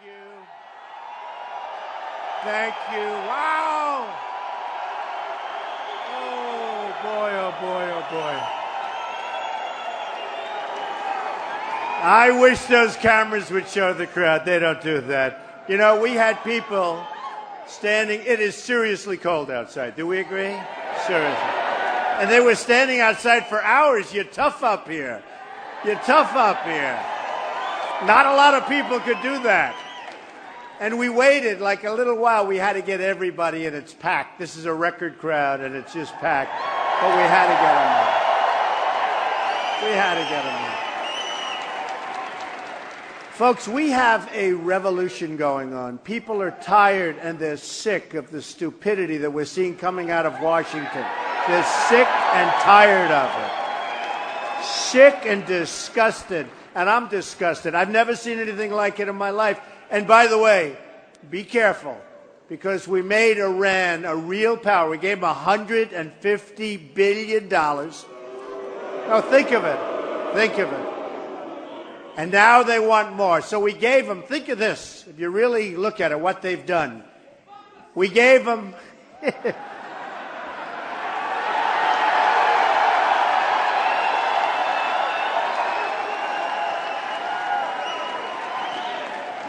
you. Thank you. Wow. Oh, boy, oh, boy, oh, boy. I wish those cameras would show the crowd. They don't do that. You know, we had people standing. It is seriously cold outside. Do we agree? Seriously. And they were standing outside for hours. You're tough up here. You're tough up here. Not a lot of people could do that. And we waited like a little while. We had to get everybody in. It's packed. This is a record crowd, and it's just packed. But we had to get them in. We had to get them in. Folks, we have a revolution going on. People are tired and they're sick of the stupidity that we're seeing coming out of Washington. They're sick and tired of it. Sick and disgusted. And I'm disgusted. I've never seen anything like it in my life. And by the way, be careful, because we made Iran a real power. We gave them $150 billion. Now think of it. Think of it. And now they want more. So we gave them, think of this, if you really look at it, what they've done. We gave them...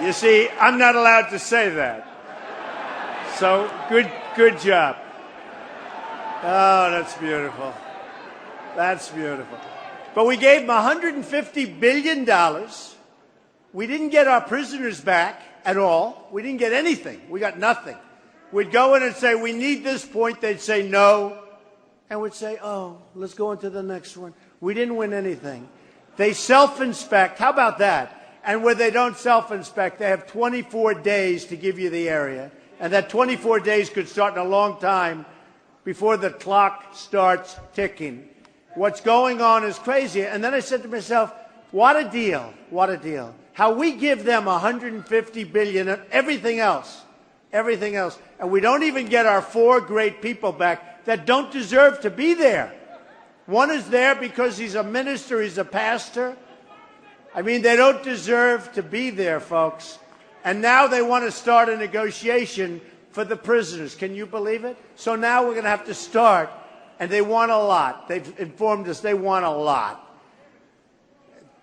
You see, I'm not allowed to say that. So, good job. Oh, that's beautiful. That's beautiful. But we gave them $150 billion. We didn't get our prisoners back at all. We didn't get anything. We got nothing. We'd go in and say, we need this point. They'd say no. And we'd say, oh, let's go into the next one. We didn't win anything. They self-inspect. How about that? And where they don't self-inspect, they have 24 days to give you the area. And that 24 days could start in a long time before the clock starts ticking. What's going on is crazy. And then I said to myself, what a deal. What a deal. How we give them $150 billion and everything else. Everything else. And we don't even get our 4 great people back that don't deserve to be there. One is there because he's a minister, he's a pastor. I mean, they don't deserve to be there, folks. And now they want to start a negotiation for the prisoners. Can you believe it? So now we're going to have to start, and they want a lot. They've informed us they want a lot.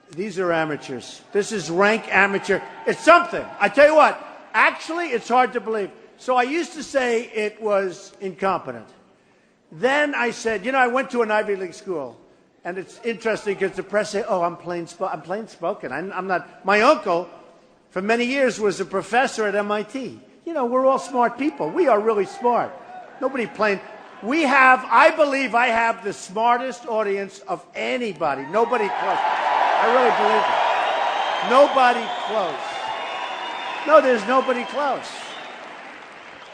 These are amateurs. This is rank amateur. It's something. I tell you what, actually, it's hard to believe. So I used to say it was incompetent. Then I said, you know, I went to an Ivy League school. And it's interesting because the press say, oh, I'm plain spoken. I'm not. My uncle, for many years, was a professor at MIT. You know, we're all smart people. We are really smart. Nobody plain. I believe I have the smartest audience of anybody. Nobody close. I really believe it. Nobody close. No, there's nobody close.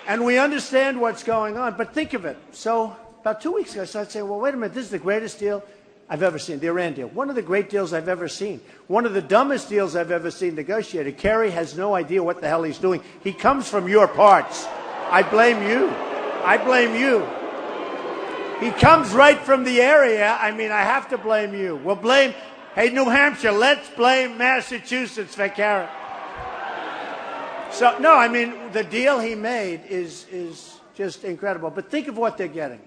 And we understand what's going on. But think of it. So about 2 weeks ago, I started saying, well, wait a minute. This is the greatest deal I've ever seen, the Iran deal. One of the great deals I've ever seen. One of the dumbest deals I've ever seen negotiated. Kerry has no idea what the hell he's doing. He comes from your parts. I blame you. I blame you. He comes right from the area. I mean, I have to blame you. We'll blame, hey, New Hampshire, let's blame Massachusetts for Kerry. So, no, I mean, the deal he made is just incredible. But think of what they're getting.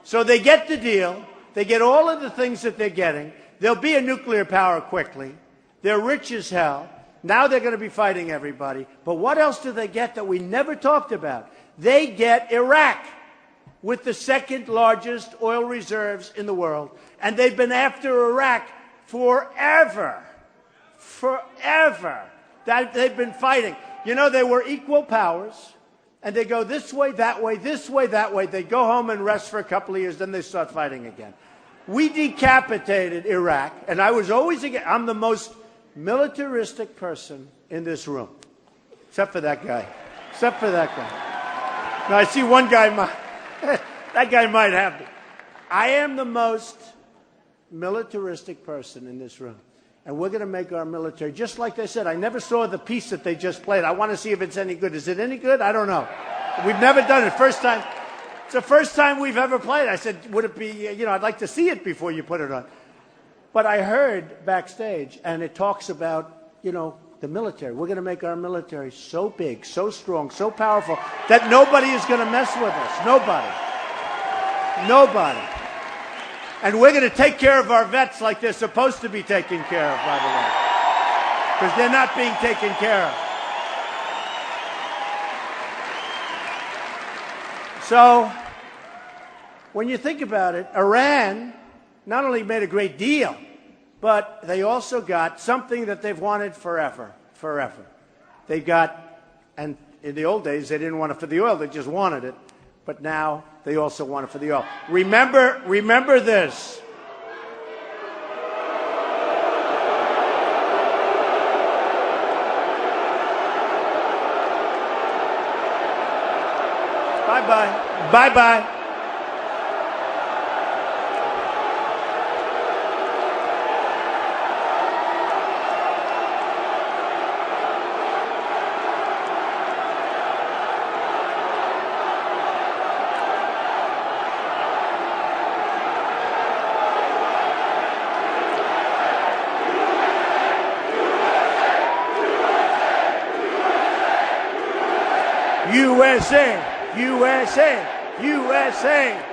So they get the deal. They get all of the things that they're getting. There'll be a nuclear power quickly. They're rich as hell. Now they're going to be fighting everybody. But what else do they get that we never talked about? They get Iraq with the second largest oil reserves in the world. And they've been after Iraq forever. Forever. They've been fighting. You know, they were equal powers. And they go this way, that way, this way, that way. They go home and rest for a couple of years, then they start fighting again. We decapitated Iraq, and I was always again. I'm the most militaristic person in this room, except for that guy. Except for that guy. Now, I see one guy, that guy might have me. I am the most militaristic person in this room. And we're going to make our military, just like they said. I never saw the piece that they just played. I want to see if it's any good. Is it any good? I don't know. We've never done it. First time. It's the first time we've ever played. I said, would it be, you know, I'd like to see it before you put it on. But I heard backstage, and it talks about, you know, the military. We're going to make our military so big, so strong, so powerful that nobody is going to mess with us. Nobody. Nobody. And we're going to take care of our vets like they're supposed to be taken care of, by the way. Because they're not being taken care of. So, when you think about it, Iran not only made a great deal, but they also got something that they've wanted forever. They got, and in the old days, they didn't want it for the oil, they just wanted it. But now, they also want it for the oil. Remember this. Bye-bye. Bye-bye. USA, USA, USA.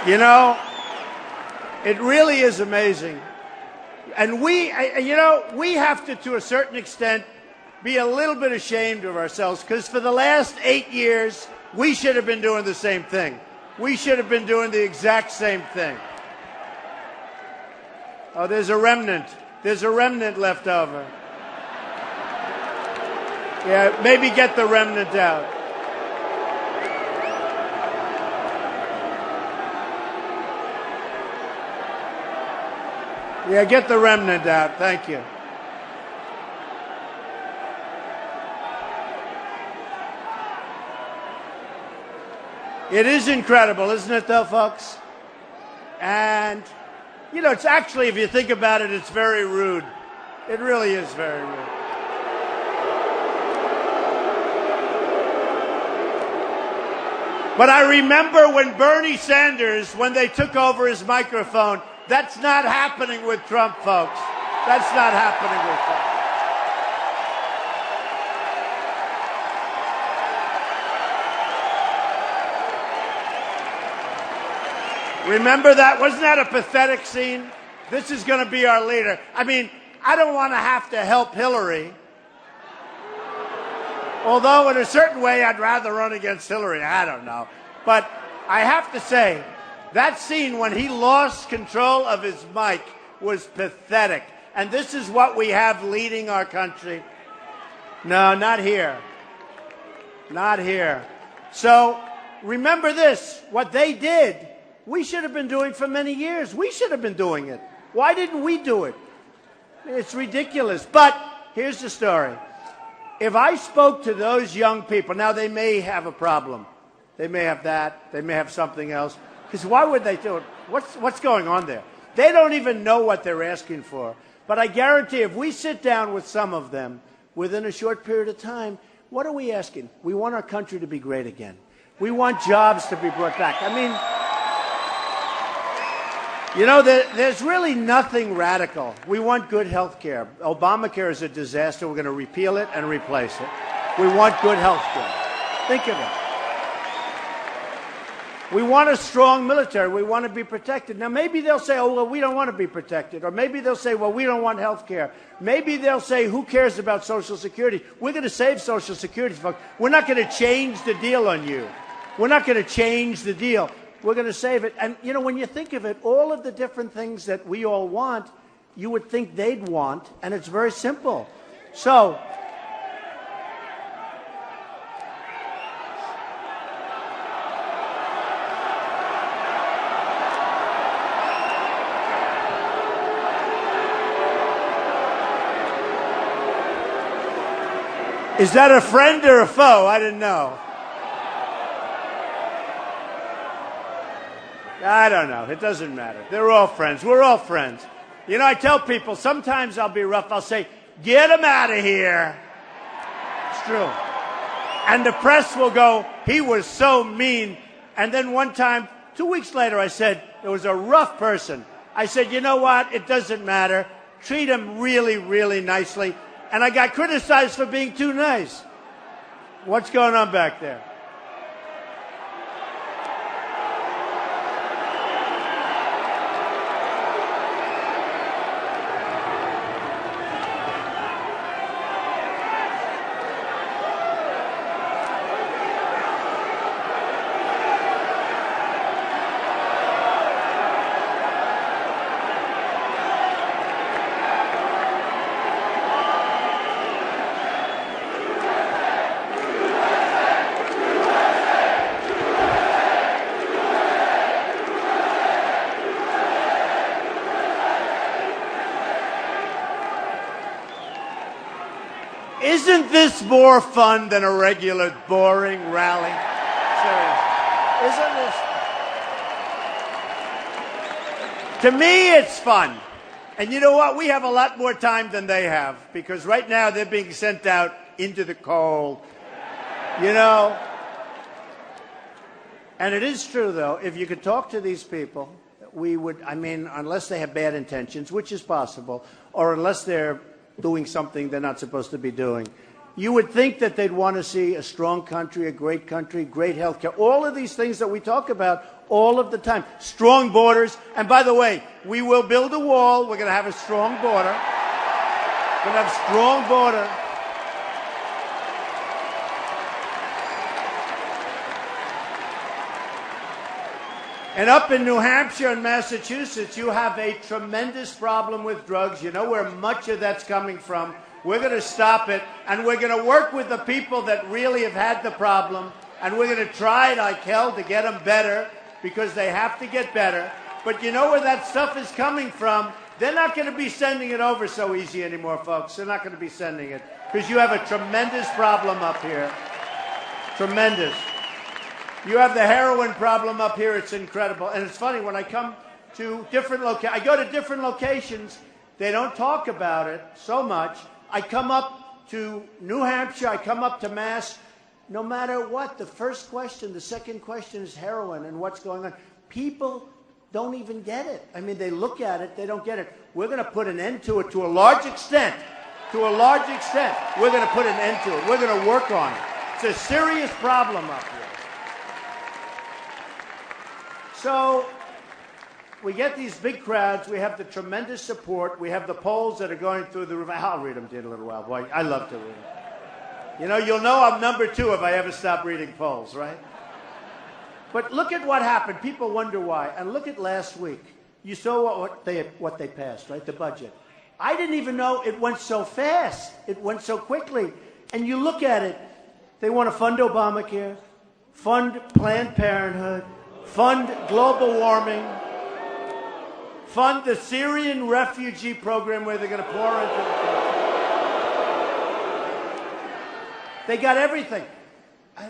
You know, it really is amazing. And we have to a certain extent, be a little bit ashamed of ourselves, because for the last 8 years, we should have been doing the same thing. We should have been doing the exact same thing. Oh, there's a remnant. There's a remnant left over. Yeah, maybe get the remnant out. Yeah, get the remnant out. Thank you. It is incredible, isn't it, though, folks? And, you know, it's actually, if you think about it, it's very rude. It really is very rude. But I remember when Bernie Sanders, when they took over his microphone, that's not happening with Trump, folks. That's not happening with Trump. Remember that? Wasn't that a pathetic scene? This is going to be our leader. I mean, I don't want to have to help Hillary. Although, in a certain way, I'd rather run against Hillary. I don't know. But I have to say, that scene when he lost control of his mic was pathetic. And this is what we have leading our country. No, not here. Not here. So remember this. What they did, we should have been doing for many years. We should have been doing it. Why didn't we do it? It's ridiculous. But here's the story. If I spoke to those young people, now they may have a problem. They may have that. They may have something else. Because why would they do it? What's going on there? They don't even know what they're asking for. But I guarantee if we sit down with some of them within a short period of time, what are we asking? We want our country to be great again. We want jobs to be brought back. I mean, you know, there's really nothing radical. We want good health care. Obamacare is a disaster. We're going to repeal it and replace it. We want good health care. Think of it. We want a strong military. We want to be protected. Now, maybe they'll say, oh, well, we don't want to be protected. Or maybe they'll say, well, we don't want health care. Maybe they'll say, who cares about Social Security? We're going to save Social Security, folks. We're not going to change the deal on you. We're not going to change the deal. We're going to save it. And, you know, when you think of it, all of the different things that we all want, you would think they'd want, and it's very simple. So, is that a friend or a foe? I didn't know. I don't know. It doesn't matter. They're all friends. We're all friends. You know, I tell people, sometimes I'll be rough. I'll say, get him out of here. It's true. And the press will go, he was so mean. And then one time, 2 weeks later, I said, it was a rough person. I said, you know what? It doesn't matter. Treat him really, really nicely. And I got criticized for being too nice. What's going on back there? Isn't this more fun than a regular boring rally? Seriously. Isn't this? To me, it's fun. And you know what? We have a lot more time than they have, because right now they're being sent out into the cold. You know? And it is true, though, if you could talk to these people, we would, I mean, unless they have bad intentions, which is possible, or unless they're doing something they're not supposed to be doing, you would think that they'd want to see a strong country, a great country, great health care, all of these things that we talk about all of the time. Strong borders. And by the way, we will build a wall. We're going to have a strong border. We're going to have a strong border. And up in New Hampshire and Massachusetts, you have a tremendous problem with drugs. You know where much of that's coming from. We're going to stop it, and we're going to work with the people that really have had the problem, and we're going to try like hell to get them better, because they have to get better. But you know where that stuff is coming from? They're not going to be sending it over so easy anymore, folks. They're not going to be sending it, because you have a tremendous problem up here. Tremendous. You have the heroin problem up here. It's incredible. And it's funny, when I come to different locations, I go to different locations, they don't talk about it so much. I come up to New Hampshire, I come up to Mass, no matter what, the first question, the second question is heroin and what's going on. People don't even get it. I mean, they look at it, they don't get it. We're going to put an end to it to a large extent. To a large extent, we're going to put an end to it. We're going to work on it. It's a serious problem up here. So we get these big crowds. We have the tremendous support. We have the polls that are going through the roof. I'll read them to you in a little while. Boy, I love to read them. You know, you'll know I'm number 2 if I ever stop reading polls, right? But look at what happened. People wonder why. And look at last week. You saw what they passed, right? The budget. I didn't even know it went so fast. It went so quickly. And you look at it. They want to fund Obamacare, fund Planned Parenthood, fund global warming, fund the Syrian refugee program where they're going to pour into the country. They got everything.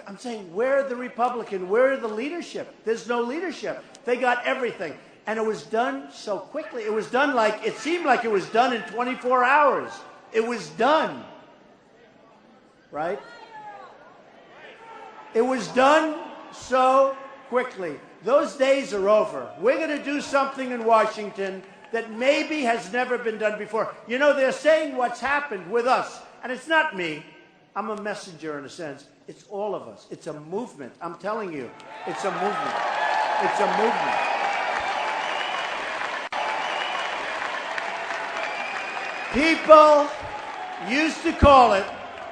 I'm saying, where are the Republicans? Where are the leadership? There's no leadership. They got everything. And it was done so quickly. It was done like, it seemed like it was done in 24 hours. It was done. Right? It was done so quickly. Those days are over. We're going to do something in Washington that maybe has never been done before. You know, they're saying what's happened with us, and it's not me. I'm a messenger in a sense. It's all of us. It's a movement. I'm telling you, it's a movement. It's a movement. People used to call it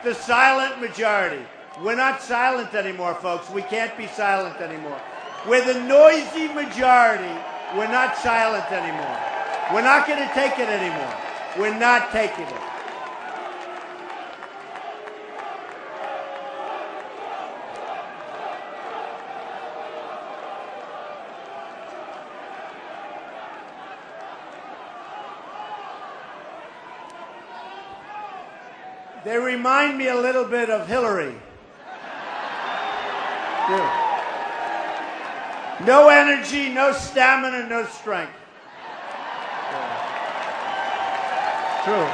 the silent majority. We're not silent anymore, folks. We can't be silent anymore. We're the noisy majority. We're not silent anymore. We're not going to take it anymore. We're not taking it. They remind me a little bit of Hillary. Yeah. No energy, no stamina, no strength. Yeah. True.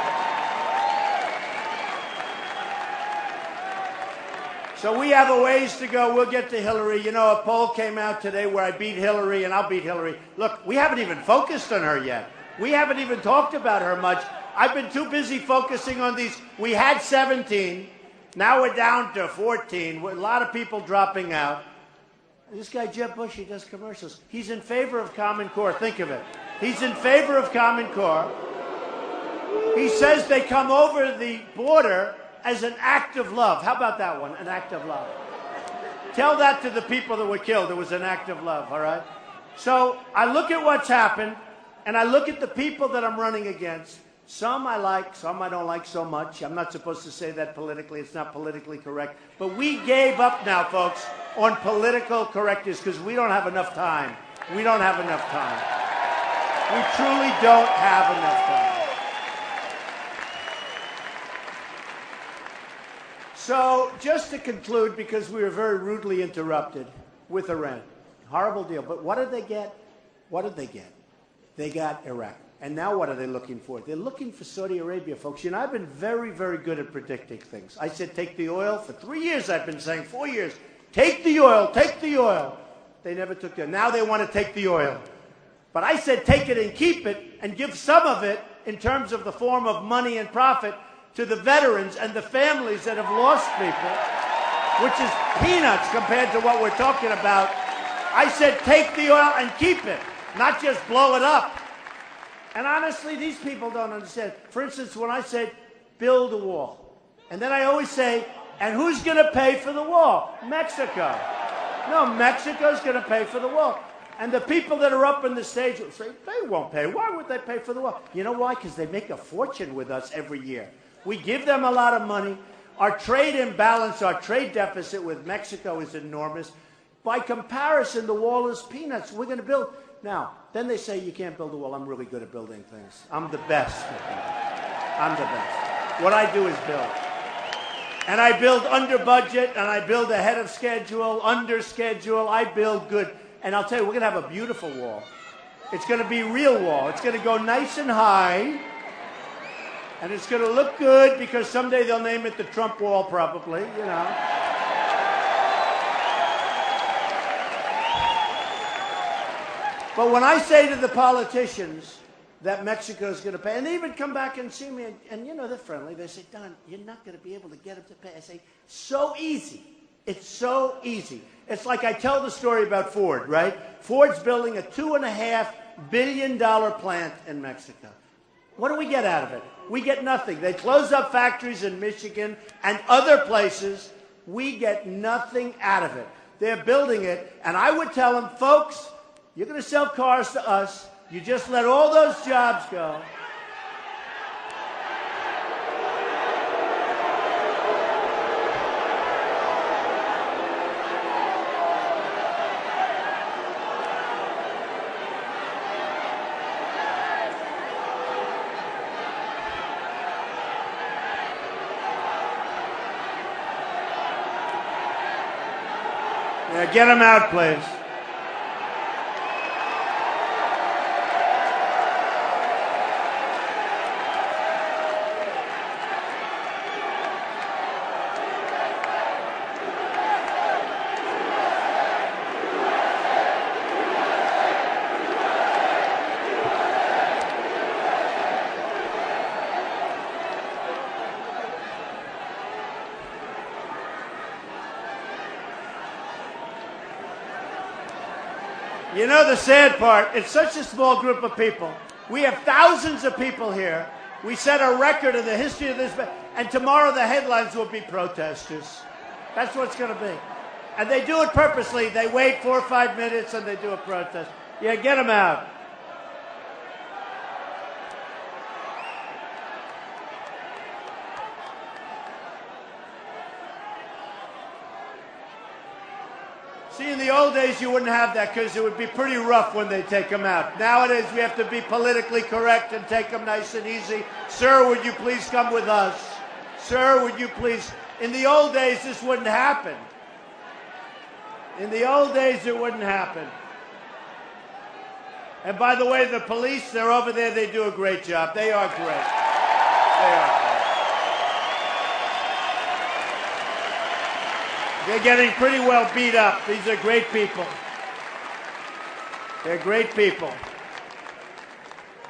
So we have a ways to go. We'll get to Hillary. You know, a poll came out today where I beat Hillary and I'll beat Hillary. Look, we haven't even focused on her yet. We haven't even talked about her much. I've been too busy focusing on these. We had 17. Now we're down to 14. A lot of people dropping out. This guy, Jeb Bush, he does commercials. He's in favor of Common Core. Think of it. He's in favor of Common Core. He says they come over the border as an act of love. How about that one? An act of love. Tell that to the people that were killed. It was an act of love, all right? So I look at what's happened, and I look at the people that I'm running against. Some I like, some I don't like so much. I'm not supposed to say that politically. It's not politically correct. But we gave up now, folks, on political correctness because we don't have enough time. We don't have enough time. We truly don't have enough time. So just to conclude, because we were very rudely interrupted with Iran. Horrible deal. But what did they get? What did they get? They got Iraq. And now what are they looking for? They're looking for Saudi Arabia, folks. You know, I've been very, very good at predicting things. I said take the oil. For 3 years I've been saying, 4 years, take the oil, take the oil. They never took it. Now they want to take the oil. But I said take it and keep it and give some of it in terms of the form of money and profit to the veterans and the families that have lost people, which is peanuts compared to what we're talking about. I said take the oil and keep it, not just blow it up. And honestly, these people don't understand. For instance, when I said build a wall, and then I always say, and who's going to pay for the wall? Mexico. No, Mexico's going to pay for the wall. And the people that are up on the stage will say, they won't pay. Why would they pay for the wall? You know why? Because they make a fortune with us every year. We give them a lot of money. Our trade imbalance, our trade deficit with Mexico is enormous. By comparison, the wall is peanuts. We're going to build. Now, then they say you can't build a wall. I'm really good at building things. I'm the best. I'm the best. What I do is build. And I build under budget, and I build ahead of schedule, under schedule. I build good. And I'll tell you, we're going to have a beautiful wall. It's going to be a real wall. It's going to go nice and high. And it's going to look good because someday they'll name it the Trump wall probably, you know. But when I say to the politicians that Mexico's going to pay, and they even come back and see me, and you know, they're friendly. They say, Don, you're not going to be able to get them to pay. I say, so easy. It's so easy. It's like I tell the story about Ford, right? Ford's building a $2.5 billion plant in Mexico. What do we get out of it? We get nothing. They close up factories in Michigan and other places. We get nothing out of it. They're building it, and I would tell them, folks, you're going to sell cars to us. You just let all those jobs go. Yeah, get them out, please. You know the sad part, it's such a small group of people. We have thousands of people here. We set a record in the history of this, and tomorrow the headlines will be protesters. That's what it's going to be. And they do it purposely. They wait 4 or 5 minutes and they do a protest. Yeah, get them out. See, in the old days, you wouldn't have that because it would be pretty rough when they take them out. Nowadays, we have to be politically correct and take them nice and easy. Sir, would you please come with us? Sir, would you please? In the old days, this wouldn't happen. In the old days, it wouldn't happen. And by the way, the police, they're over there. They do a great job. They are great. They are great. They're getting pretty well beat up. These are great people. They're great people.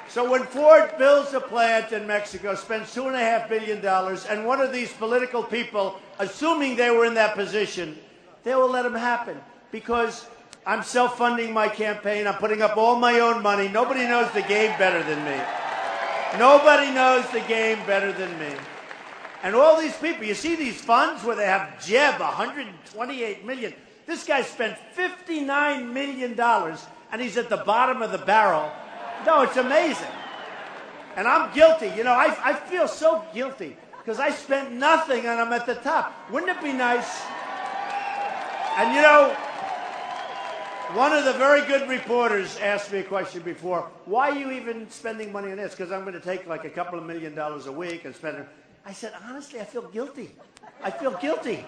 So when Ford builds a plant in Mexico, spends $2.5 billion, and one of these political people, assuming they were in that position, they will let them happen because I'm self-funding my campaign. I'm putting up all my own money. Nobody knows the game better than me. Nobody knows the game better than me. And all these people, you see these funds where they have Jeb, $128 million. This guy spent $59 million, and he's at the bottom of the barrel. No, it's amazing. And I'm guilty. You know, I feel so guilty because I spent nothing and I'm at the top. Wouldn't it be nice? And you know, one of the very good reporters asked me a question before. Why are you even spending money on this? Because I'm going to take like a couple of $1 million a week and spend it. I said, honestly, I feel guilty. I feel guilty.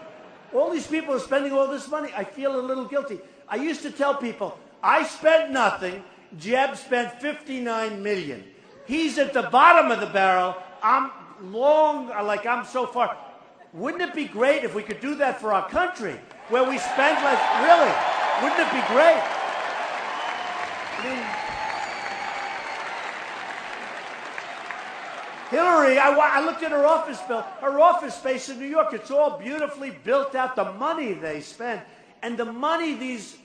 All these people are spending all this money. I feel a little guilty. I used to tell people, I spent nothing. Jeb spent $59 million. He's at the bottom of the barrel. I'm I'm so far. Wouldn't it be great if we could do that for our country, where we spend less? Really? Wouldn't it be great? I mean, Hillary, I looked at her office bill. Her office space in New York, it's all beautifully built out. The money they spend, and the money these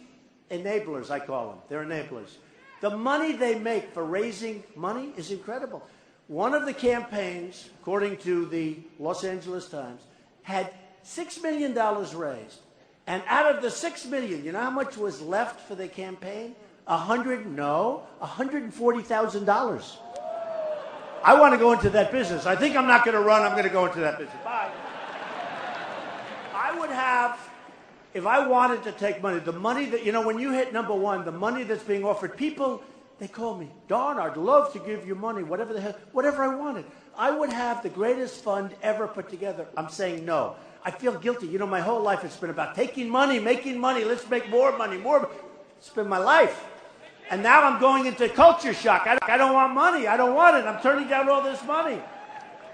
enablers, I call them, they're enablers. The money they make for raising money is incredible. One of the campaigns, according to the Los Angeles Times, had $6 million raised. And out of the $6 million, you know how much was left for the campaign? $140,000. I want to go into that business. I think I'm not going to run. I'm going to go into that business. Bye. I would have, if I wanted to take money, the money that, you know, when you hit number one, the money that's being offered, people, they call me, Don, I'd love to give you money, whatever the hell, whatever I wanted. I would have the greatest fund ever put together. I'm saying no. I feel guilty. You know, my whole life it's been about taking money, making money. Let's make more money, more. It's been my life. And now I'm going into culture shock. I don't want money. I don't want it. I'm turning down all this money.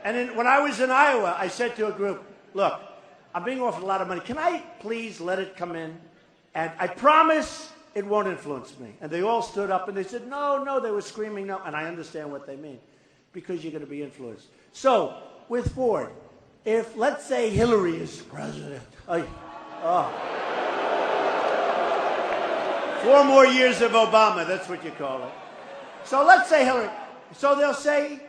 And when I was in Iowa, I said to a group, look, I'm being offered a lot of money. Can I please let it come in? And I promise it won't influence me. And they all stood up and they said, no, no. They were screaming no. And I understand what they mean. Because you're going to be influenced. So, with Ford, if, let's say, Hillary is president. 4 more years of Obama, that's what you call it. So let's say Hillary. So they'll say,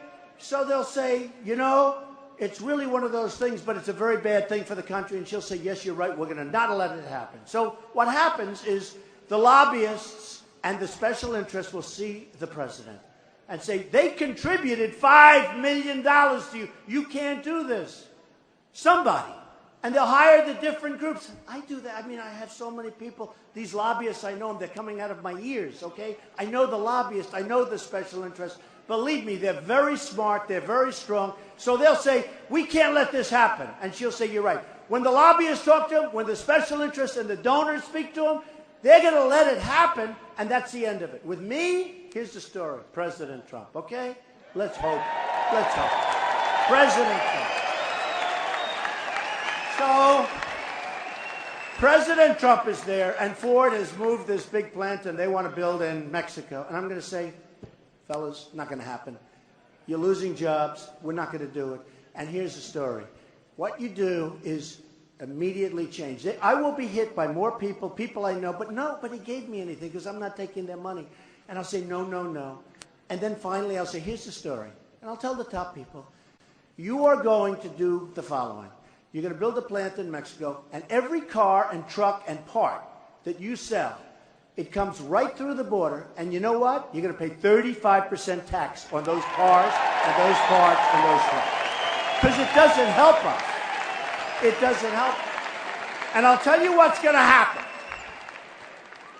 you know, it's really one of those things, but it's a very bad thing for the country. And she'll say, yes, you're right. We're going to not let it happen. So what happens is the lobbyists and the special interests will see the president and say, they contributed $5 million to you. You can't do this. Somebody. And they'll hire the different groups. I do that. I mean, I have so many people. These lobbyists, I know them. They're coming out of my ears, okay? I know the lobbyists. I know the special interests. Believe me, they're very smart. They're very strong. So they'll say, we can't let this happen. And she'll say, you're right. When the lobbyists talk to him, when the special interests and the donors speak to him, they're going to let it happen, and that's the end of it. With me, here's the story. President Trump, okay? Let's hope. Let's hope. President Trump. So, President Trump is there, and Ford has moved this big plant, and they want to build in Mexico. And I'm going to say, fellas, not going to happen. You're losing jobs. We're not going to do it. And here's the story. What you do is immediately change. I will be hit by more people I know, but nobody gave me anything because I'm not taking their money. And I'll say, no, no, no. And then finally I'll say, here's the story. And I'll tell the top people, you are going to do the following. You're going to build a plant in Mexico, and every car and truck and part that you sell, it comes right through the border, and you know what? You're going to pay 35% tax on those cars and those parts and those trucks. Because it doesn't help us. It doesn't help us. And I'll tell you what's going to happen.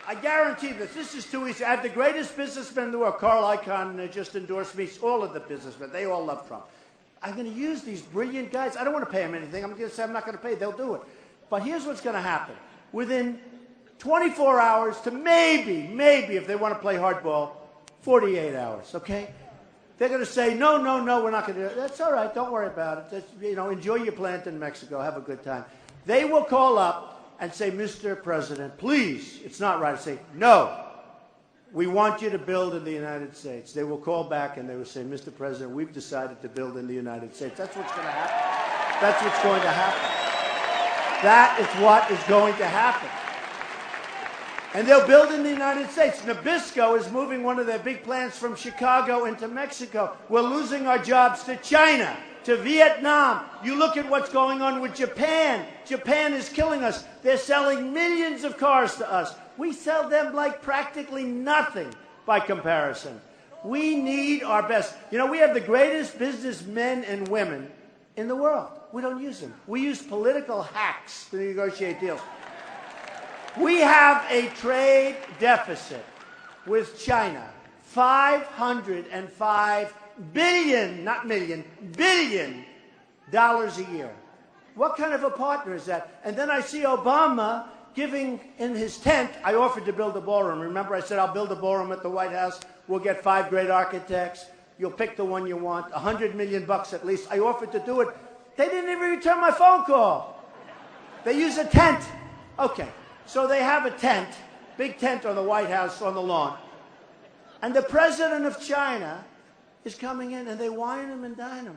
I guarantee this. This is too easy. I have the greatest businessmen in the world. Carl Icahn just endorsed me. All of the businessmen. They all love Trump. I'm going to use these brilliant guys. I don't want to pay them anything. I'm going to say I'm not going to pay. They'll do it. But here's what's going to happen. Within 24 hours to maybe, if they want to play hardball, 48 hours, okay? They're going to say, no, we're not going to do it. That's all right. Don't worry about it. Just, enjoy your plant in Mexico. Have a good time. They will call up and say, Mr. President, please, it's not right. I say, no, we want you to build in the United States. They will call back and they will say, Mr. President, we've decided to build in the United States. That's what's going to happen. That's what's going to happen. That is what is going to happen. And they'll build in the United States. Nabisco is moving one of their big plants from Chicago into Mexico. We're losing our jobs to China, to Vietnam. You look at what's going on with Japan. Japan is killing us. They're selling millions of cars to us. We sell them like practically nothing by comparison. We need our best. We have the greatest businessmen and women in the world. We don't use them. We use political hacks to negotiate deals. We have a trade deficit with China, $505 billion, not million, billion dollars a year. What kind of a partner is that? And then I see Obama giving in his tent. I offered to build a ballroom. Remember, I said I'll build a ballroom at the White House. We'll get 5 great architects. You'll pick the one you want. $100 million at least. I offered to do it. They didn't even return my phone call. They use a tent. Okay. So they have a tent, big tent on the White House on the lawn. And the president of China is coming in and they wine him and dine him.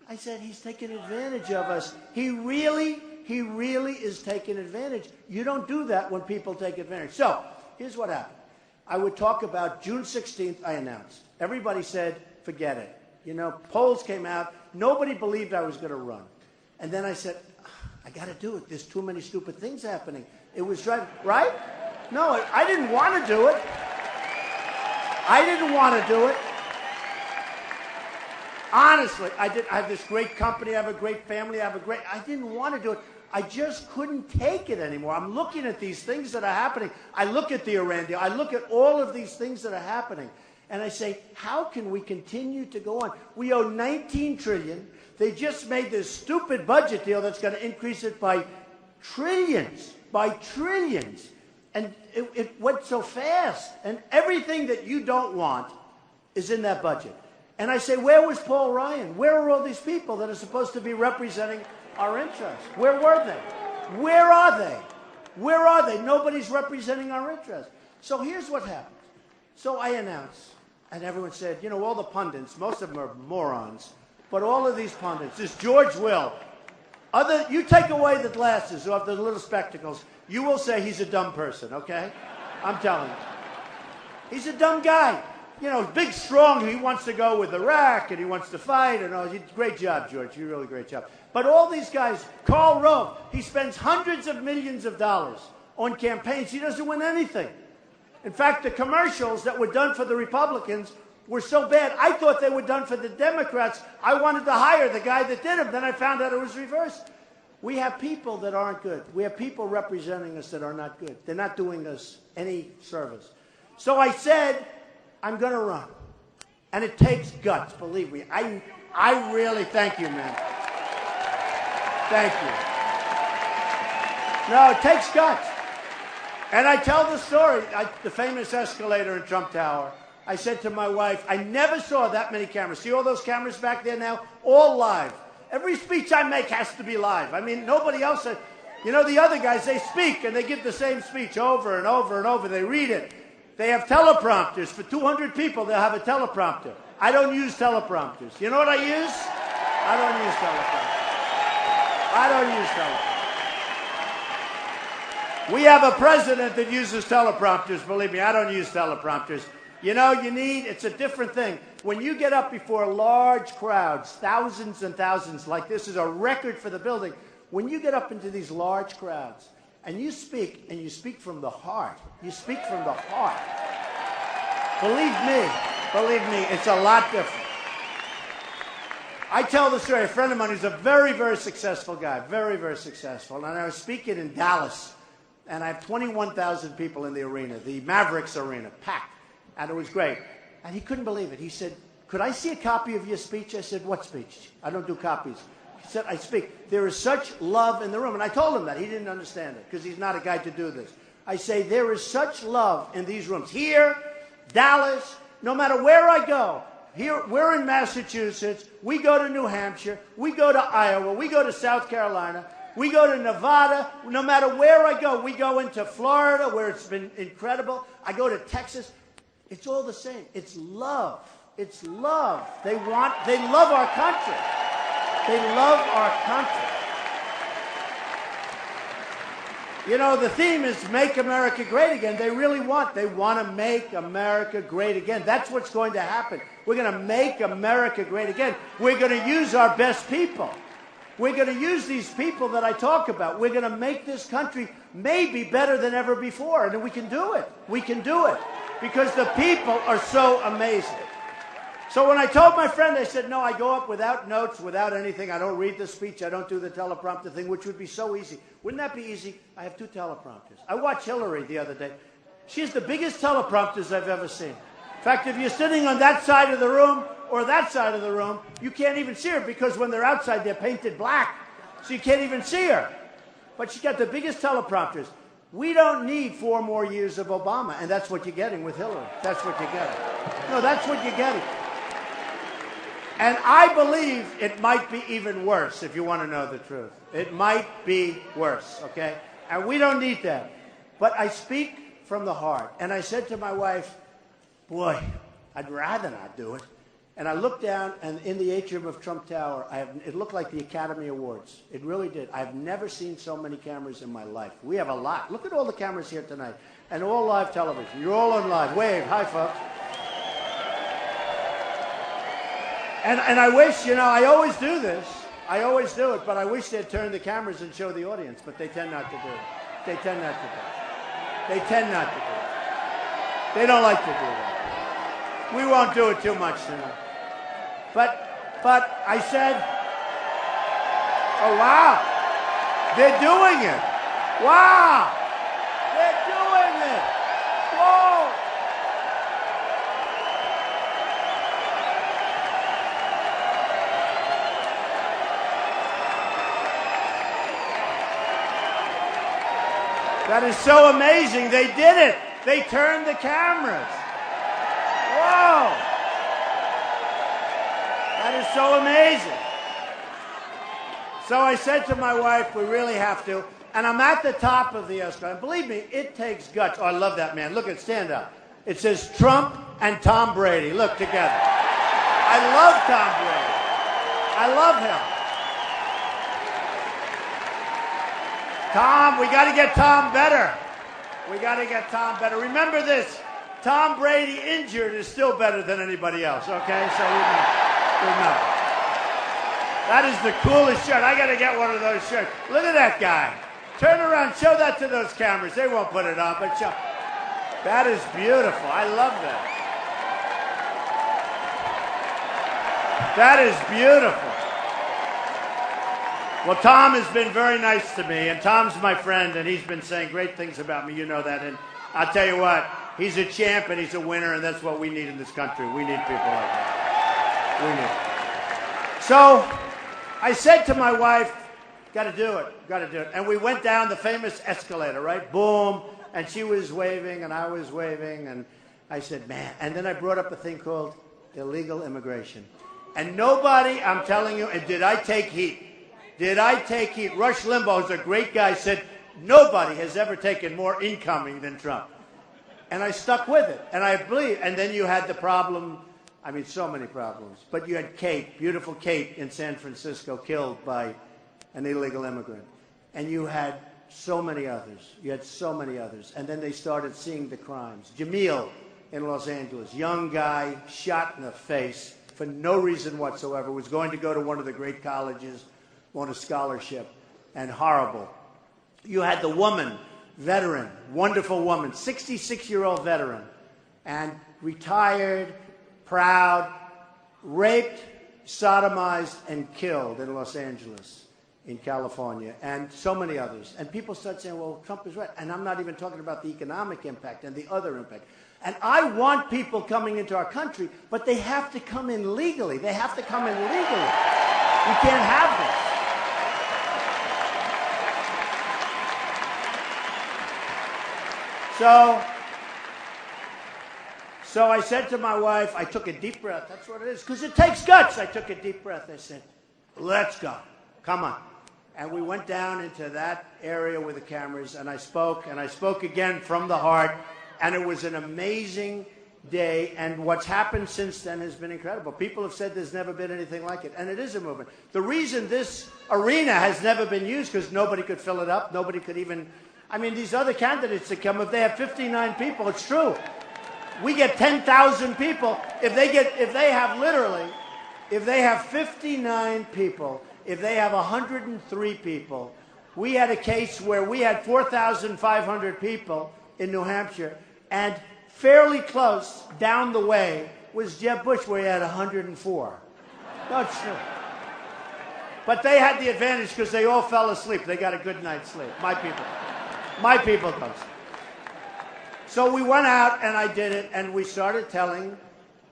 I said, he's taking advantage of us. He really is taking advantage. You don't do that when people take advantage. So here's what happened. I would talk about June 16th, I announced. Everybody said, forget it. Polls came out. Nobody believed I was going to run. And then I said, I got to do it. There's too many stupid things happening. It was driving, right? No, I didn't want to do it. I didn't want to do it. Honestly, I have this great company. I have a great family. I didn't want to do it. I just couldn't take it anymore. I'm looking at these things that are happening. I look at the Iran deal. I look at all of these things that are happening. And I say, how can we continue to go on? We owe $19 trillion. They just made this stupid budget deal that's going to increase it by trillions. And it went so fast. And everything that you don't want is in that budget. And I say, where was Paul Ryan? Where are all these people that are supposed to be representing our interests? Where were they? Where are they? Where are they? Nobody's representing our interests. So here's what happened. So I announced, and everyone said, all the pundits, most of them are morons, but all of these pundits, this George Will, you take away the glasses or the little spectacles, you will say he's a dumb person, okay? I'm telling you. He's a dumb guy. Big, strong, he wants to go with Iraq and he wants to fight and all. Great job, George. You really great job. But all these guys, Karl Rove, he spends hundreds of millions of dollars on campaigns. He doesn't win anything. In fact, the commercials that were done for the Republicans were so bad, I thought they were done for the Democrats. I wanted to hire the guy that did them. Then I found out it was reversed. We have people that aren't good. We have people representing us that are not good. They're not doing us any service. So I said, I'm going to run. And it takes guts, believe me. I really thank you, man. Thank you. No, it takes guts. And I tell the story, the famous escalator in Trump Tower. I said to my wife, I never saw that many cameras. See all those cameras back there now? All live. Every speech I make has to be live. I mean, nobody else said. The other guys, they speak and they give the same speech over and over and over. They read it. They have teleprompters. For 200 people, they'll have a teleprompter. I don't use teleprompters. You know what I use? I don't use teleprompters. We have a president that uses teleprompters. Believe me, I don't use teleprompters. It's a different thing. When you get up before large crowds, thousands and thousands, like this is a record for the building. When you get up into these large crowds and you speak from the heart, believe me, it's a lot different. I tell the story. A friend of mine who's a very, very successful guy, very, very successful. And I was speaking in Dallas, and I have 21,000 people in the arena, the Mavericks arena, packed. And it was great. And he couldn't believe it. He said, could I see a copy of your speech? I said, what speech? I don't do copies. He said, I speak. There is such love in the room. And I told him that. He didn't understand it because he's not a guy to do this. I say, there is such love in these rooms. Here, Dallas, no matter where I go. Here, we're in Massachusetts. We go to New Hampshire. We go to Iowa. We go to South Carolina. We go to Nevada. No matter where I go, we go into Florida, where it's been incredible. I go to Texas. It's all the same. It's love. It's love. They love our country. They love our country. You know, the theme is Make America Great Again. They want to make America great again. That's what's going to happen. We're going to make America great again. We're going to use our best people. We're going to use these people that I talk about. We're going to make this country maybe better than ever before. And we can do it. We can do it. Because the people are so amazing. So when I told my friend, I said, no, I go up without notes, without anything. I don't read the speech. I don't do the teleprompter thing, which would be so easy. Wouldn't that be easy? I have 2 teleprompters. I watched Hillary the other day. She has the biggest teleprompters I've ever seen. In fact, if you're sitting on that side of the room or that side of the room, you can't even see her because when they're outside, they're painted black. So you can't even see her. But she's got the biggest teleprompters. We don't need 4 more years of Obama, and that's what you're getting with Hillary. That's what you're getting. No, that's what you're getting. And I believe it might be even worse, if you want to know the truth. It might be worse, okay? And we don't need that. But I speak from the heart. And I said to my wife, boy, I'd rather not do it. And I looked down, and in the atrium of Trump Tower, it looked like the Academy Awards. It really did. I've never seen so many cameras in my life. We have a lot. Look at all the cameras here tonight. And all live television. You're all on live. Wave. Hi, folks. And I wish, you know, I always do this. I always do it, but I wish they'd turn the cameras and show the audience, but they tend not to do it. They tend not to do it. They tend not to do it. They don't like to do that. We won't do it too much tonight. But I said, oh, wow. They're doing it. Wow. They're doing it. Whoa. That is so amazing. They did it. They turned the cameras. Whoa. That is so amazing. So I said to my wife, we really have to. And I'm at the top of the escalator. And believe me, it takes guts. Oh, I love that man. Look at, stand up. It says Trump and Tom Brady. Look together. I love Tom Brady. I love him. Tom, we got to get Tom better. We got to get Tom better. Remember this, Tom Brady injured is still better than anybody else, okay? So remember. That is the coolest shirt. I got to get one of those shirts. Look at that guy. Turn around, show that to those cameras. They won't put it on, but show. That is beautiful. I love that. That is beautiful. Well, Tom has been very nice to me, and Tom's my friend, and he's been saying great things about me. You know that, and I'll tell you what, he's a champ and he's a winner, and that's what we need in this country. We need people like that. We need it. So I said to my wife, got to do it, got to do it. And we went down the famous escalator, right? Boom. And she was waving, and I was waving, and I said, man. And then I brought up a thing called illegal immigration. And nobody, I'm telling you, and did I take heat? Did I take heat? Rush Limbaugh, who's a great guy, said, nobody has ever taken more incoming than Trump. And I stuck with it. And I believe, and then you had the problem, I mean, so many problems. But you had Kate, beautiful Kate in San Francisco, killed by an illegal immigrant. And you had so many others. You had so many others. And then they started seeing the crimes. Jamil in Los Angeles, young guy, shot in the face for no reason whatsoever, was going to go to one of the great colleges on a scholarship, and horrible. You had the woman, veteran, wonderful woman, 66-year-old veteran, and retired, proud, raped, sodomized, and killed in Los Angeles in California, and so many others. And people start saying, well, Trump is right. And I'm not even talking about the economic impact and the other impact. And I want people coming into our country, but they have to come in legally. They have to come in legally. We can't have this. So I said to my wife, I took a deep breath. That's what it is, because it takes guts. I took a deep breath. I said, let's go. Come on. And we went down into that area with the cameras, and I spoke again from the heart, and it was an amazing day, and what's happened since then has been incredible. People have said there's never been anything like it, and it is a movement. The reason this arena has never been used, because nobody could fill it up, nobody could even, I mean, these other candidates that come, if they have 59 people, it's true. We get 10,000 people. If they have 59 people, if they have 103 people, we had a case where we had 4,500 people in New Hampshire, and fairly close down the way was Jeb Bush, where he had 104. No, it's true. But they had the advantage because they all fell asleep. They got a good night's sleep. My people don't. So we went out, and I did it, and we started telling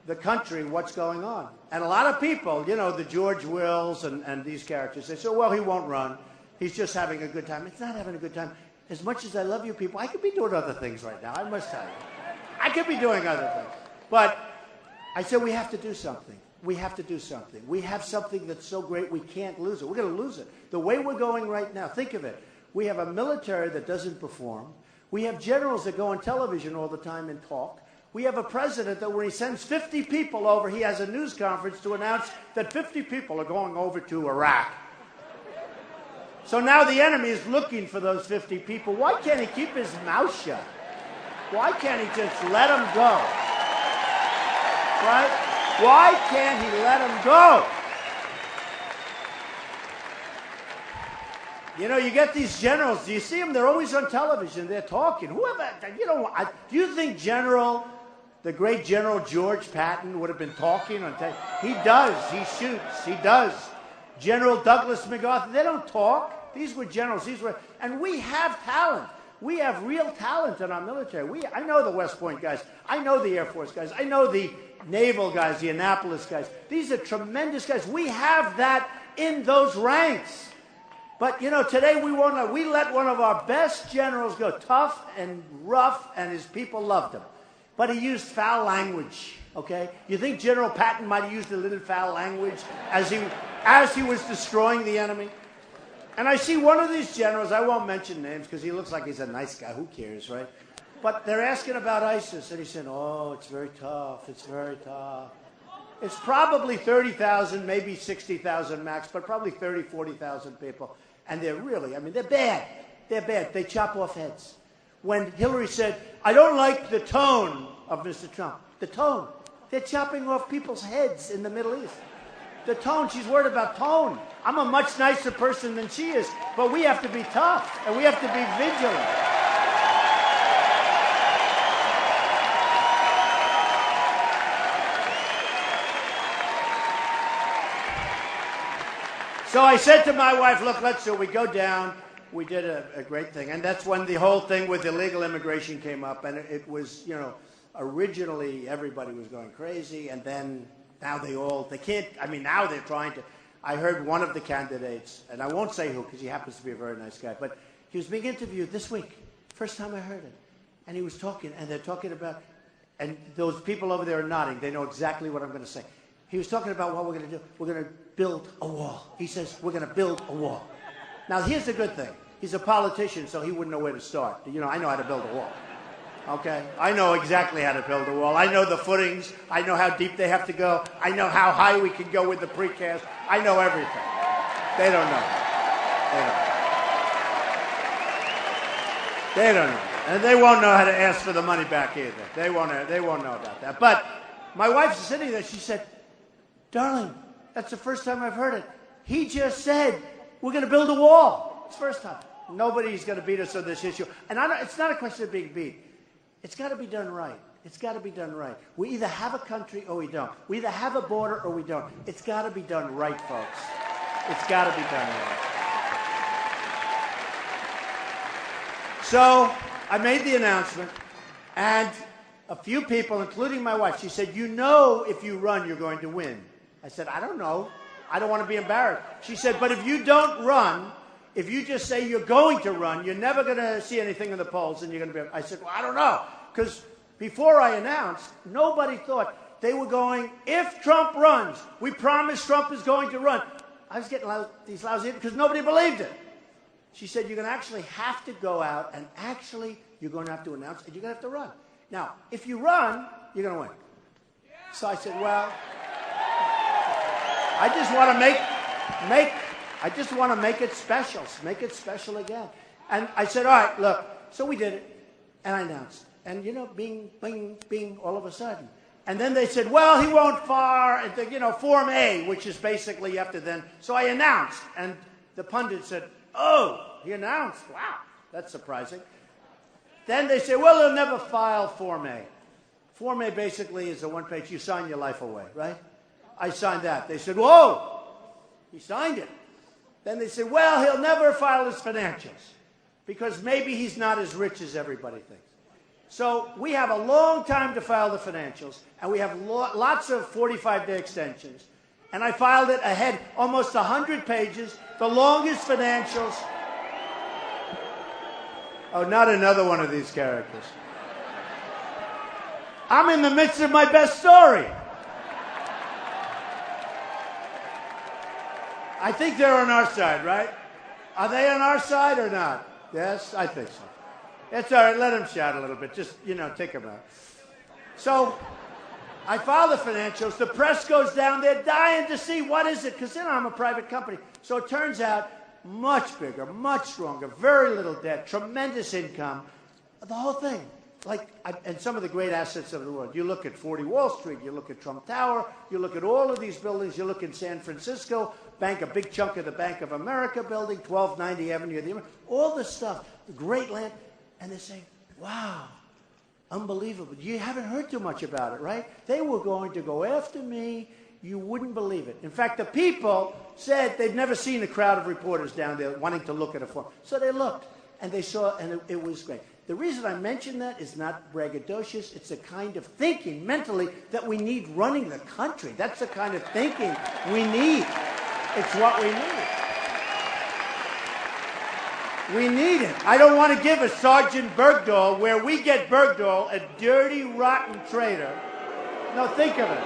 the country what's going on. And a lot of people, you know, the George Wills and these characters, they say, well, he won't run. He's just having a good time. It's not having a good time. As much as I love you people, I could be doing other things right now, I must tell you. I could be doing other things. But I said, we have to do something. We have to do something. We have something that's so great we can't lose it. We're going to lose it. The way we're going right now, think of it. We have a military that doesn't perform. We have generals that go on television all the time and talk. We have a president that when he sends 50 people over, he has a news conference to announce that 50 people are going over to Iraq. So now the enemy is looking for those 50 people. Why can't he keep his mouth shut? Why can't he just let them go? Right? Why can't he let them go? You know, you get these generals. Do you see them? They're always on television. They're talking. Whoever, you know, do you think the great General George Patton would have been talking on television? He does. He shoots. He does. General Douglas MacArthur, they don't talk. These were generals. And we have talent. We have real talent in our military. I know the West Point guys. I know the Air Force guys. I know the naval guys, the Annapolis guys. These are tremendous guys. We have that in those ranks. But, you know, today we let one of our best generals go, tough and rough, and his people loved him. But he used foul language, okay? You think General Patton might have used a little foul language as he was destroying the enemy? And I see one of these generals, I won't mention names because he looks like he's a nice guy. Who cares, right? But they're asking about ISIS, and he said, oh, it's very tough. It's very tough. It's probably 30,000, maybe 60,000 max, but probably 30, 40,000 people. And they're really, I mean, they're bad. They're bad. They chop off heads. When Hillary said, I don't like the tone of Mr. Trump, the tone. They're chopping off people's heads in the Middle East. The tone, she's worried about tone. I'm a much nicer person than she is, but we have to be tough, and we have to be vigilant. So I said to my wife, look, let's do it. We go down. We did a great thing. And that's when the whole thing with illegal immigration came up. And it was, you know, originally everybody was going crazy. And then now they can't, I mean, now they're trying to. I heard one of the candidates, and I won't say who because he happens to be a very nice guy, but he was being interviewed this week. First time I heard it. And he was talking, and they're talking about, and those people over there are nodding. They know exactly what I'm going to say. He was talking about what we're going to do. We're going to build a wall. He says, we're going to build a wall. Now, here's the good thing. He's a politician, so he wouldn't know where to start. You know, I know how to build a wall. Okay? I know exactly how to build a wall. I know the footings. I know how deep they have to go. I know how high we can go with the precast. I know everything. They don't know. They don't know. And they won't know how to ask for the money back either. They won't know about that. But my wife's sitting there. She said, darling, that's the first time I've heard it. He just said, we're going to build a wall. It's the first time. Nobody's going to beat us on this issue. And it's not a question of being beat. It's got to be done right. It's got to be done right. We either have a country or we don't. We either have a border or we don't. It's got to be done right, folks. It's got to be done right. So I made the announcement, and a few people, including my wife, she said, you know if you run, you're going to win. I said, I don't know. I don't want to be embarrassed. She said, but if you don't run, if you just say you're going to run, you're never going to see anything in the polls, and you're going to be... I said, well, I don't know. Because before I announced, nobody thought they were going, if Trump runs, we promise Trump is going to run. I was getting these lousy because nobody believed it. She said, you're going to actually have to go out, and actually you're going to have to announce, and you're going to have to run. Now, if you run, you're going to win. So I said, well, I just want to make it special. Make it special again. And I said, all right, look. So we did it, and I announced. And, you know, bing, bing, bing, all of a sudden. And then they said, well, he won't fire, you know, Form A, which is basically you have to then. So I announced, and the pundit said, oh, he announced. Wow, that's surprising. Then they say, well, he'll never file Form A. Form A basically is a one-page, you sign your life away, right? I signed that. They said, whoa, he signed it. Then they said, well, he'll never file his financials because maybe he's not as rich as everybody thinks. So we have a long time to file the financials, and we have lots of 45-day extensions. And I filed it ahead, almost 100 pages, the longest financials. Oh, not another one of these characters. I'm in the midst of my best story. I think they're on our side, right? Are they on our side or not? Yes, I think so. It's all right. Let them shout a little bit. Just, you know, take them out. So I file the financials. The press goes down. They're dying to see what is it, because, you know, I'm a private company. So it turns out much bigger, much stronger, very little debt, tremendous income, the whole thing. And some of the great assets of the world. You look at 40 Wall Street, you look at Trump Tower, you look at all of these buildings, you look in San Francisco, a big chunk of the Bank of America building, 1290 Avenue of the Americas, all this stuff, the great land. And they're saying, wow, unbelievable. You haven't heard too much about it, right? They were going to go after me. You wouldn't believe it. In fact, the people said they'd never seen a crowd of reporters down there wanting to look at a form. So they looked, and they saw, and it was great. The reason I mention that is not braggadocious. It's a kind of thinking mentally that we need running the country. That's the kind of thinking we need. It's what we need. We need it. I don't want to give a Sergeant Bergdahl, where we get Bergdahl, a dirty, rotten traitor. No, think of it.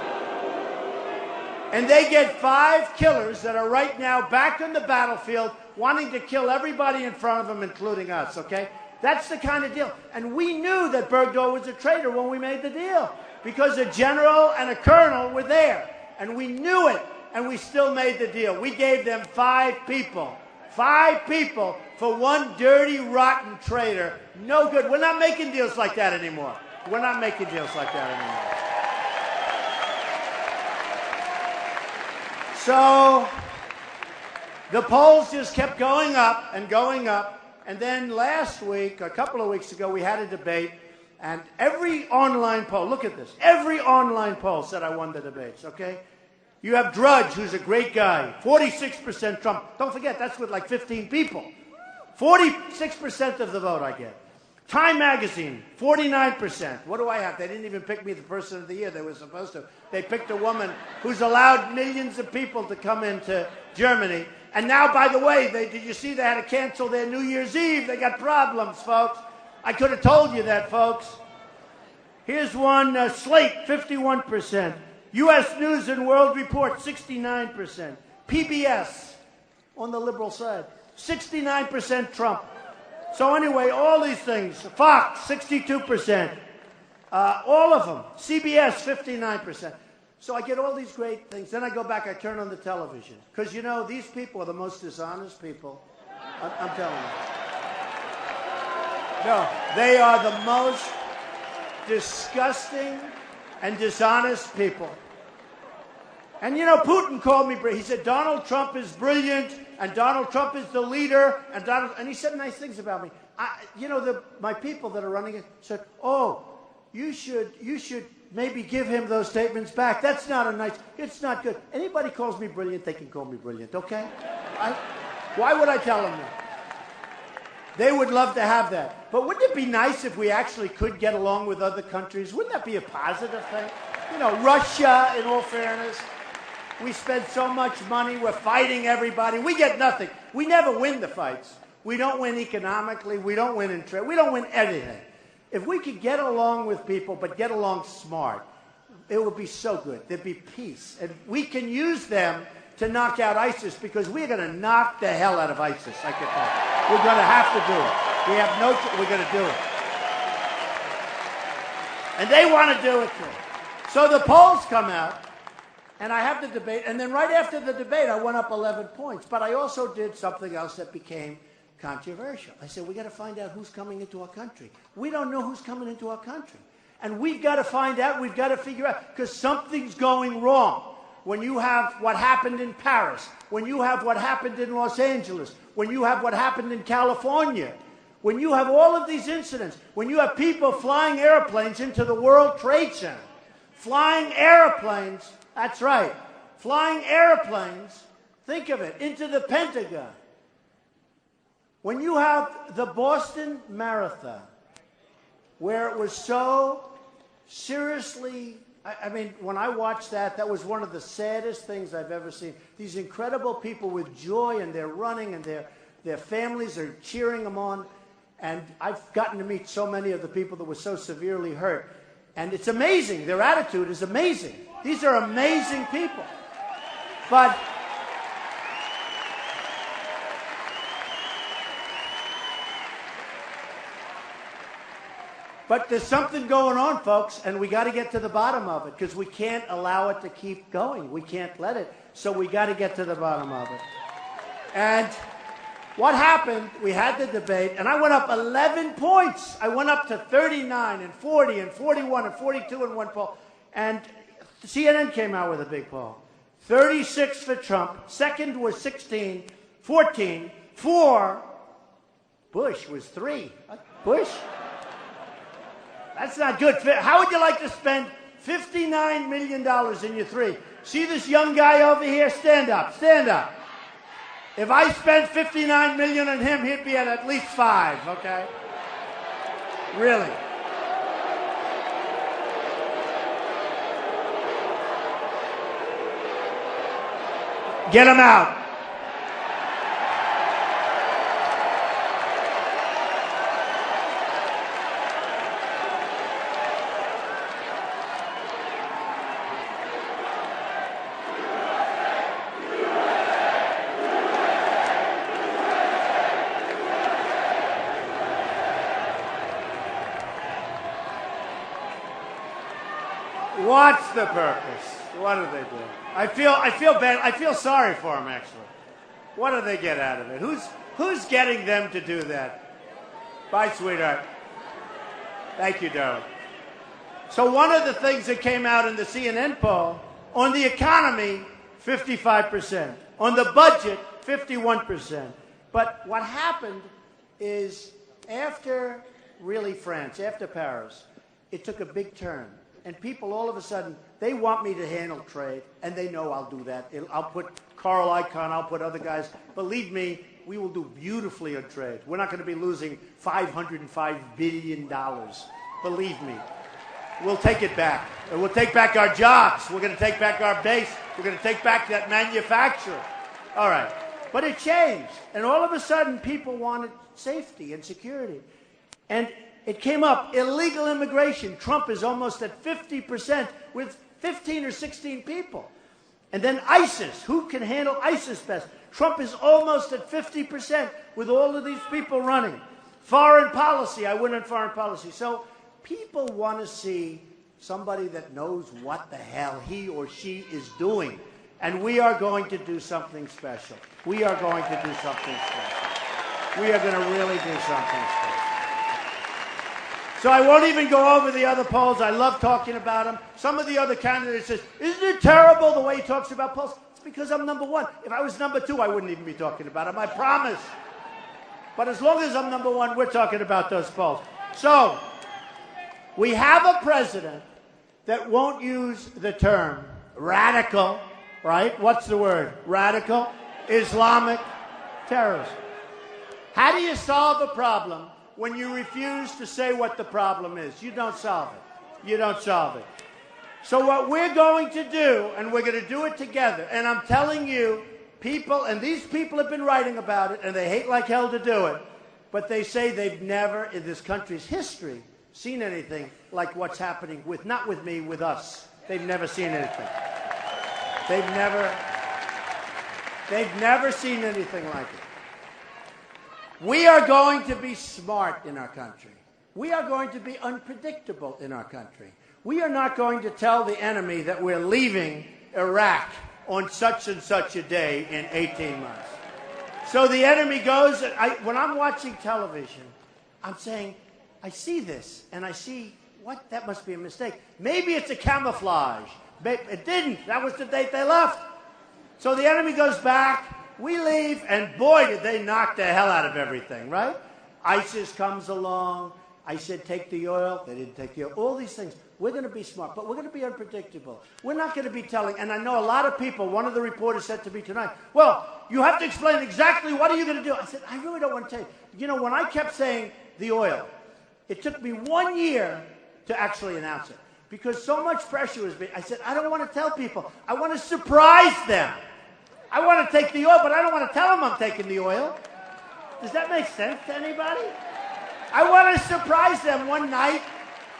And they get 5 killers that are right now back on the battlefield wanting to kill everybody in front of them, including us, okay? That's the kind of deal. And we knew that Bergdahl was a traitor when we made the deal because a general and a colonel were there. And we knew it, and we still made the deal. We gave them 5 people. 5 people for one dirty, rotten traitor. No good. We're not making deals like that anymore. We're not making deals like that anymore. So the polls just kept going up and going up. And then last week, a couple of weeks ago, we had a debate. And every online poll, look at this, every online poll said I won the debates, okay? You have Drudge, who's a great guy, 46% Trump. Don't forget, that's with like 15 people. 46% of the vote I get. Time Magazine, 49%. What do I have? They didn't even pick me the person of the year they were supposed to. They picked a woman who's allowed millions of people to come into Germany. And now, by the way, did you see they had to cancel their New Year's Eve? They got problems, folks. I could have told you that, folks. Here's one, Slate, 51%. U.S. News and World Report, 69%. PBS, on the liberal side, 69% Trump. So anyway, all these things. Fox, 62%. All of them. CBS, 59%. So I get all these great things. Then I go back, I turn on the television. Because, you know, these people are the most dishonest people. I'm telling you. No, they are the most disgusting and dishonest people. And, you know, Putin called me, he said, Donald Trump is brilliant, and Donald Trump is the leader, and he said nice things about me. You know, my people that are running it said, oh, you should maybe give him those statements back. That's not it's not good. Anybody calls me brilliant, they can call me brilliant, okay? Why would I tell them that? They would love to have that. But wouldn't it be nice if we actually could get along with other countries? Wouldn't that be a positive thing? You know, Russia, in all fairness, we spend so much money. We're fighting everybody. We get nothing. We never win the fights. We don't win economically. We don't win in trade. We don't win anything. If we could get along with people, but get along smart, it would be so good. There'd be peace. And we can use them to knock out ISIS because we're going to knock the hell out of ISIS. I can tell you. We're going to have to do it. We have no choice. We're going to do it. And they want to do it too. So the polls come out, and I have the debate. And then right after the debate, I went up 11 points. But I also did something else that became controversial. I said, we got to find out who's coming into our country. We don't know who's coming into our country. And we've got to find out, we've got to figure out, because something's going wrong. When you have what happened in Paris, when you have what happened in Los Angeles, when you have what happened in California, when you have all of these incidents, when you have people flying airplanes into the World Trade Center, flying airplanes, that's right, flying airplanes, think of it, into the Pentagon. When you have the Boston Marathon, where it was so seriously, I mean, when I watched that, that was one of the saddest things I've ever seen. These incredible people with joy, and they're running, and their families are cheering them on. And I've gotten to meet so many of the people that were so severely hurt. And it's amazing. Their attitude is amazing. These are amazing people. But there's something going on, folks, and we got to get to the bottom of it because we can't allow it to keep going. We can't let it. So we got to get to the bottom of it. And what happened, we had the debate, and I went up 11 points. I went up to 39 and 40 and 41 and 42 in one poll. And CNN came out with a big poll. 36 for Trump. Second was 16, 14. 4. Bush was 3. Bush? That's not good. How would you like to spend $59 million in your 3? See this young guy over here? Stand up. Stand up. If I spent $59 million on him, he'd be at least 5, okay? Really. Get him out. What's the purpose? What do they do? I feel bad. I feel sorry for them, actually. What do they get out of it? Who's getting them to do that? Bye, sweetheart. Thank you, darling. So one of the things that came out in the CNN poll, on the economy, 55%. On the budget, 51%. But what happened is after really France, after Paris, it took a big turn. And people all of a sudden, they want me to handle trade, and they know I'll do that. I'll put Carl Icahn, I'll put other guys. Believe me, we will do beautifully on trade. We're not going to be losing $505 billion. Believe me. We'll take it back. And we'll take back our jobs. We're going to take back our base. We're going to take back that manufacturer. All right. But it changed. And all of a sudden, people wanted safety and security. And it came up, illegal immigration. Trump is almost at 50% with 15 or 16 people. And then ISIS. Who can handle ISIS best? Trump is almost at 50% with all of these people running. Foreign policy. I win on foreign policy. So people want to see somebody that knows what the hell he or she is doing. And we are going to do something special. We are going to do something special. We are going to really do something special. So I won't even go over the other polls. I love talking about them. Some of the other candidates says, isn't it terrible the way he talks about polls? It's because I'm number 1. If I was number 2, I wouldn't even be talking about them. I promise. But as long as I'm number 1, we're talking about those polls. So we have a president that won't use the term radical, right? What's the word? Radical Islamic terrorism. How do you solve a problem when you refuse to say what the problem is? You don't solve it. You don't solve it. So what we're going to do, and we're going to do it together, and I'm telling you, people, and these people have been writing about it, and they hate like hell to do it, but they say they've never, in this country's history, seen anything like what's happening with, not with me, with us. They've never seen anything. They've never seen anything like it. We are going to be smart in our country. We are going to be unpredictable in our country. We are not going to tell the enemy that we're leaving Iraq on such and such a day in 18 months. So the enemy goes, when I'm watching television, I'm saying, I see this, and I see, what? That must be a mistake. Maybe it's a camouflage. It didn't. That was the date they left. So the enemy goes back, we leave, and boy, did they knock the hell out of everything, right? ISIS comes along. I said, take the oil. They didn't take the oil. All these things. We're going to be smart, but we're going to be unpredictable. We're not going to be telling, and I know a lot of people, one of the reporters said to me tonight, well, you have to explain exactly what are you going to do. I said, I really don't want to tell you. You know, when I kept saying the oil, it took me 1 year to actually announce it because so much pressure was being, I said, I don't want to tell people. I want to surprise them. I want to take the oil, but I don't want to tell them I'm taking the oil. Does that make sense to anybody? I want to surprise them one night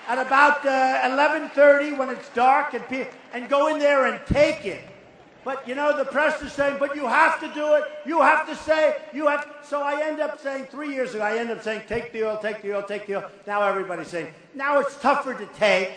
at about 11:30 when it's dark and go in there and take it. But, you know, the press is saying, but you have to do it. You have to say, you have. So I end up saying, 3 years ago, I end up saying, take the oil, take the oil, take the oil. Now everybody's saying, now it's tougher to take.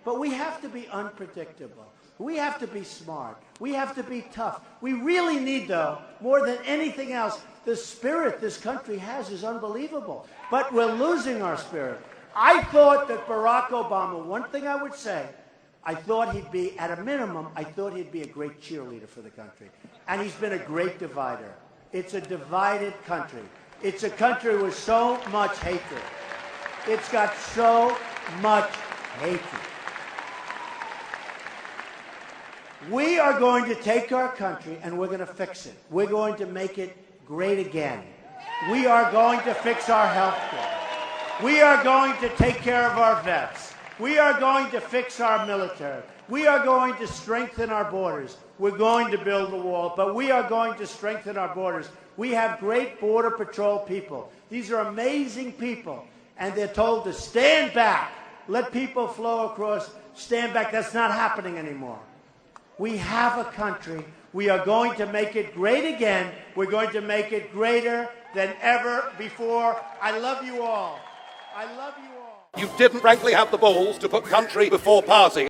But we have to be unpredictable. We have to be smart. We have to be tough. We really need, though, more than anything else, the spirit this country has is unbelievable. But we're losing our spirit. I thought that Barack Obama, one thing I would say, I thought he'd be, at a minimum, I thought he'd be a great cheerleader for the country. And he's been a great divider. It's a divided country. It's a country with so much hatred. It's got so much hatred. We are going to take our country and we're going to fix it. We're going to make it great again. We are going to fix our health care. We are going to take care of our vets. We are going to fix our military. We are going to strengthen our borders. We're going to build the wall, but we are going to strengthen our borders. We have great Border Patrol people. These are amazing people, and they're told to stand back, let people flow across, stand back. That's not happening anymore. We have a country. We are going to make it great again. We're going to make it greater than ever before. I love you all. I love you all. You didn't frankly have the balls to put country before party.